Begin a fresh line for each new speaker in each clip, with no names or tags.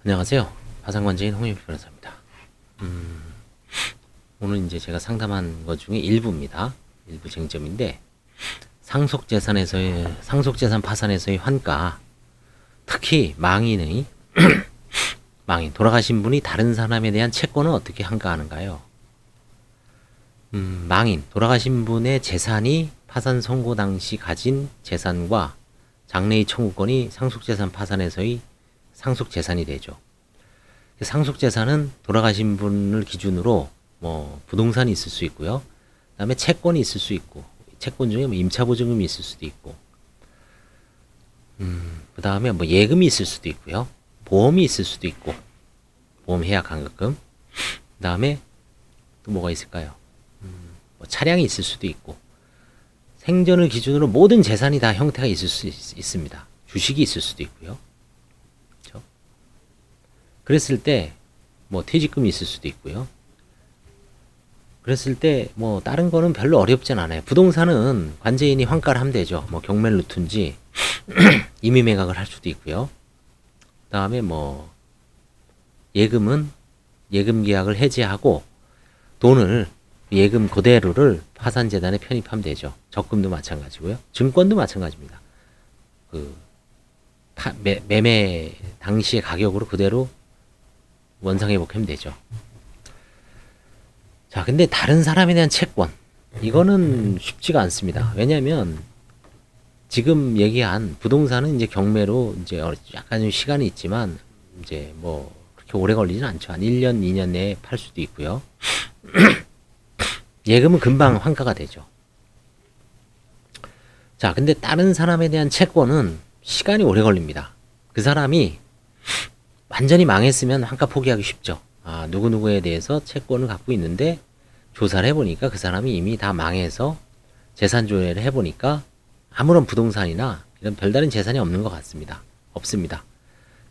안녕하세요. 파산관제인 홍익 변호사입니다. 오늘 이제 제가 상담한 것 중에 일부입니다. 일부 쟁점인데, 상속재산 파산에서의 환가, 특히 망인의, 돌아가신 분이 다른 사람에 대한 채권은 어떻게 환가하는가요? 돌아가신 분의 재산이 파산 선고 당시 가진 재산과 장래의 청구권이 상속재산 파산에서의 상속재산이 되죠. 상속재산은 돌아가신 분을 기준으로 뭐 부동산이 있을 수 있고요. 그다음에 채권이 있을 수 있고, 채권 중에 뭐 임차보증금이 있을 수도 있고, 그다음에 뭐 예금이 있을 수도 있고요. 보험이 있을 수도 있고, 보험 해약 환급금. 그다음에 또 뭐가 있을까요? 뭐 차량이 있을 수도 있고, 생전을 기준으로 모든 재산이 다 형태가 있을 수 있습니다. 주식이 있을 수도 있고요. 그렇죠? 그랬을 때 뭐 퇴직금이 있을 수도 있고요. 그랬을 때 뭐 다른 거는 별로 어렵진 않아요. 부동산은 관제인이 환가를 하면 되죠. 뭐 경매루트인지 임의 매각을 할 수도 있고요. 그다음에 뭐 예금은 예금 계약을 해지하고 돈을 예금 그대로를 파산재단에 편입하면 되죠. 적금도 마찬가지고요. 증권도 마찬가지입니다. 그 매매 당시의 가격으로 그대로 원상회복하면 되죠. 자, 근데 다른 사람에 대한 채권, 이거는 쉽지가 않습니다. 왜냐하면 지금 얘기한 부동산은 이제 경매로 이제 약간 좀 시간이 있지만 이제 뭐 그렇게 오래 걸리진 않죠. 한 1년, 2년 내에 팔 수도 있고요. 예금은 금방 환가가 되죠. 자, 근데 다른 사람에 대한 채권은 시간이 오래 걸립니다. 그 사람이 완전히 망했으면 환가 포기하기 쉽죠. 아, 누구누구에 대해서 채권을 갖고 있는데 조사를 해보니까 그 사람이 이미 다 망해서 재산 조회를 해보니까 아무런 부동산이나 이런 별다른 재산이 없는 것 같습니다. 없습니다.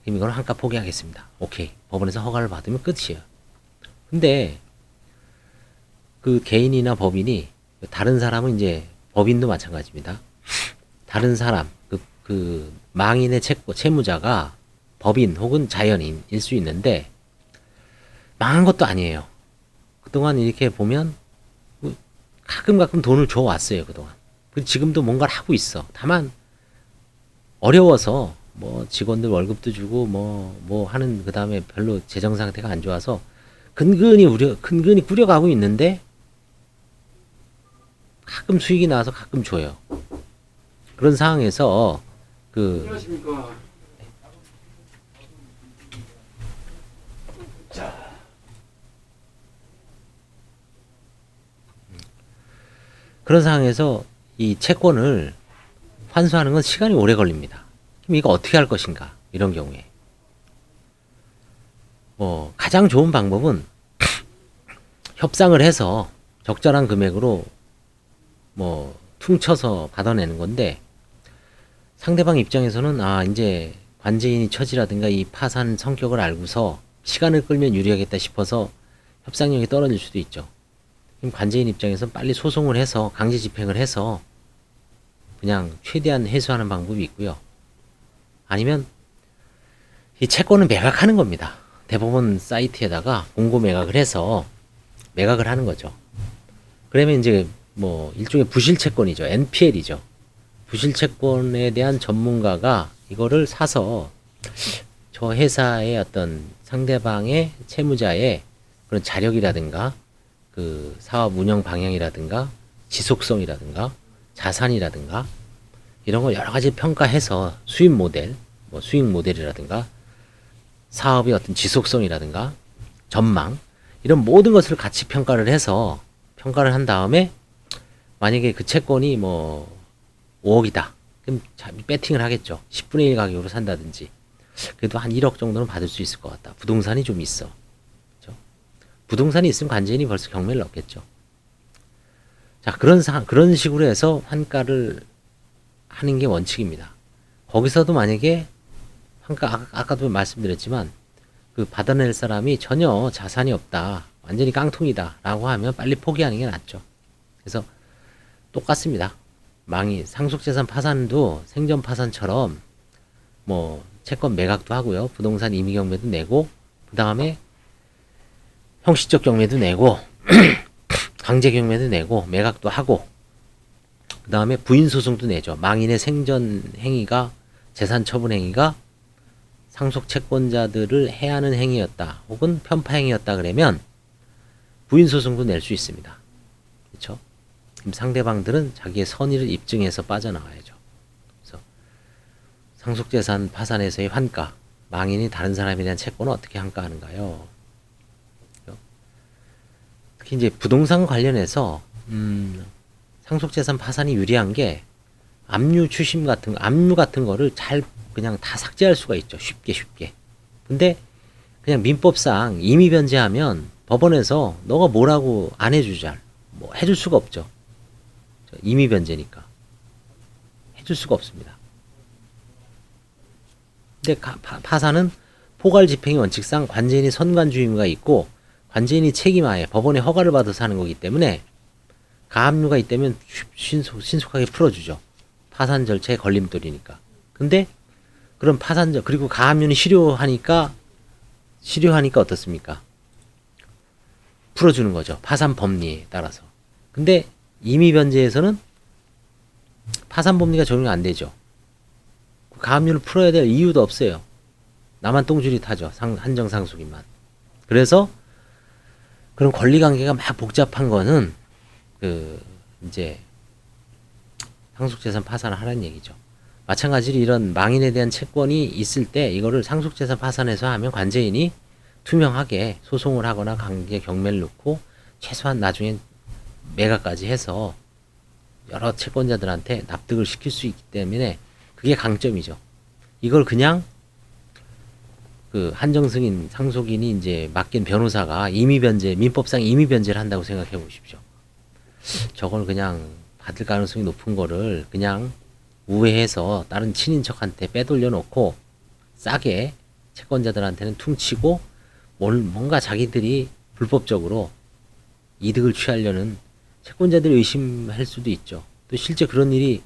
그럼 이걸 환가 포기하겠습니다. 오케이. 법원에서 허가를 받으면 끝이에요. 근데 그 개인이나 법인이 다른 사람은 이제 법인도 마찬가지입니다. 다른 사람, 그 망인의 채무자가 법인 혹은 자연인일 수 있는데 망한 것도 아니에요. 그동안 이렇게 보면 가끔 돈을 줘왔어요. 그동안. 지금도 뭔가를 하고 있어. 다만 어려워서 뭐 직원들 월급도 주고 뭐 하는 그 다음에 별로 재정 상태가 안 좋아서 근근히 꾸려가고 있는데 가끔 수익이 나와서 가끔 줘요. 그런 상황에서
안녕하십니까.
그런 상황에서 이 채권을 환수하는 건 시간이 오래 걸립니다. 그럼 이거 어떻게 할 것인가? 이런 경우에. 뭐, 가장 좋은 방법은 협상을 해서 적절한 금액으로 뭐, 퉁쳐서 받아내는 건데, 상대방 입장에서는 아, 이제 관제인이 처지라든가 이 파산 성격을 알고서 시간을 끌면 유리하겠다 싶어서 협상력이 떨어질 수도 있죠. 그럼 관제인 입장에서는 빨리 소송을 해서 강제 집행을 해서 그냥 최대한 해소하는 방법이 있고요. 아니면 이 채권은 매각하는 겁니다. 대법원 사이트에다가 공고 매각을 해서 매각을 하는 거죠. 그러면 이제 뭐 일종의 부실 채권이죠. NPL이죠. 부실 채권에 대한 전문가가 이거를 사서 저 회사의 어떤 상대방의 채무자의 그런 자력이라든가 그 사업 운영 방향이라든가 지속성이라든가 자산이라든가 이런 걸 여러 가지 평가해서 수익 모델이라든가 사업의 어떤 지속성이라든가 전망 이런 모든 것을 같이 평가를 한 다음에 만약에 그 채권이 뭐 5억이다. 그럼 배팅을 하겠죠. 10분의 1 가격으로 산다든지. 그래도 한 1억 정도는 받을 수 있을 것 같다. 부동산이 좀 있어. 그렇죠? 부동산이 있으면 관제인이 벌써 경매를 넣겠죠. 자, 그런 식으로 해서 환가를 하는 게 원칙입니다. 거기서도 만약에 아까도 말씀드렸지만 그 받아낼 사람이 전혀 자산이 없다. 완전히 깡통이다. 라고 하면 빨리 포기하는 게 낫죠. 그래서 똑같습니다. 상속재산 파산도 생전 파산처럼 뭐 채권 매각도 하고요. 부동산 임의 경매도 내고, 그 다음에 형식적 경매도 내고, 강제 경매도 내고, 매각도 하고, 그 다음에 부인 소송도 내죠. 망인의 생전 행위가, 재산 처분 행위가 상속 채권자들을 해하는 행위였다, 혹은 편파 행위였다 그러면 부인 소송도 낼 수 있습니다. 그렇죠? 그럼 상대방들은 자기의 선의를 입증해서 빠져나와야죠. 그래서 상속재산 파산에서의 환가, 망인이 다른 사람에 대한 채권을 어떻게 환가하는가요? 특히 이제 부동산 관련해서 상속재산 파산이 유리한 게 압류 추심 같은 압류 같은 거를 잘 그냥 다 삭제할 수가 있죠. 쉽게. 근데 그냥 민법상 임의 변제하면 법원에서 너가 뭐라고 안 해주자. 뭐 해줄 수가 없죠. 임의 변제니까 해줄 수가 없습니다. 근데 파산은 포괄 집행의 원칙상 관제인이 선관주 의무가 있고 관제인이 책임하에 법원의 허가를 받아서 하는 거기 때문에 가압류가 있다면 신속하게 풀어주죠. 파산 절차의 걸림돌이니까. 근데 그럼 그리고 가압류는 실효하니까 어떻습니까? 풀어주는 거죠. 파산 법리에 따라서. 근데 임의 변제에서는 파산 법리가 적용이 안 되죠. 가압류를 풀어야 될 이유도 없어요. 나만 똥줄이 타죠. 한정 상속인만. 그래서 그런 권리 관계가 막 복잡한 거는 이제 상속재산 파산을 하라는 얘기죠. 마찬가지로 이런 망인에 대한 채권이 있을 때 이거를 상속재산 파산에서 하면 관제인이 투명하게 소송을 하거나 관계 경매를 놓고 최소한 나중에 매각까지 해서 여러 채권자들한테 납득을 시킬 수 있기 때문에 그게 강점이죠. 이걸 그냥 한정승인 상속인이 이제 맡긴 변호사가 민법상 임의 변제를 한다고 생각해 보십시오. 저걸 그냥 받을 가능성이 높은 거를 그냥 우회해서 다른 친인척한테 빼돌려 놓고 싸게 채권자들한테는 퉁치고 뭔가 자기들이 불법적으로 이득을 취하려는 채권자들이 의심할 수도 있죠. 또 실제 그런 일이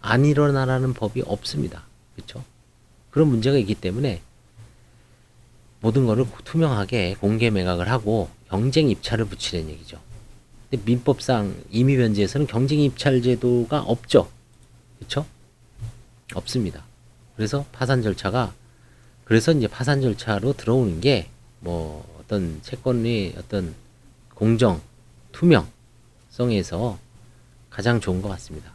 안 일어나라는 법이 없습니다. 그렇죠? 그런 문제가 있기 때문에 모든 거를 투명하게 공개 매각을 하고 경쟁 입찰을 붙이는 얘기죠. 근데 민법상 임의 변제에서는 경쟁 입찰 제도가 없죠. 그렇죠? 없습니다. 그래서 이제 파산 절차로 들어오는 게 뭐 어떤 채권의 어떤 공정, 투명성에서 가장 좋은 것 같습니다.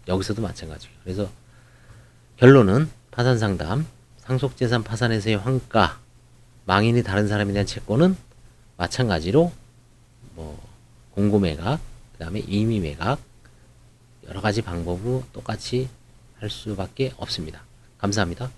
여기서도 마찬가지고요. 그래서 결론은 파산 상담, 상속재산 파산에서의 환가, 망인이 다른 사람에 대한 채권은 마찬가지로 뭐 공고매각, 그 다음에 임의매각 여러 가지 방법으로 똑같이 할 수밖에 없습니다. 감사합니다.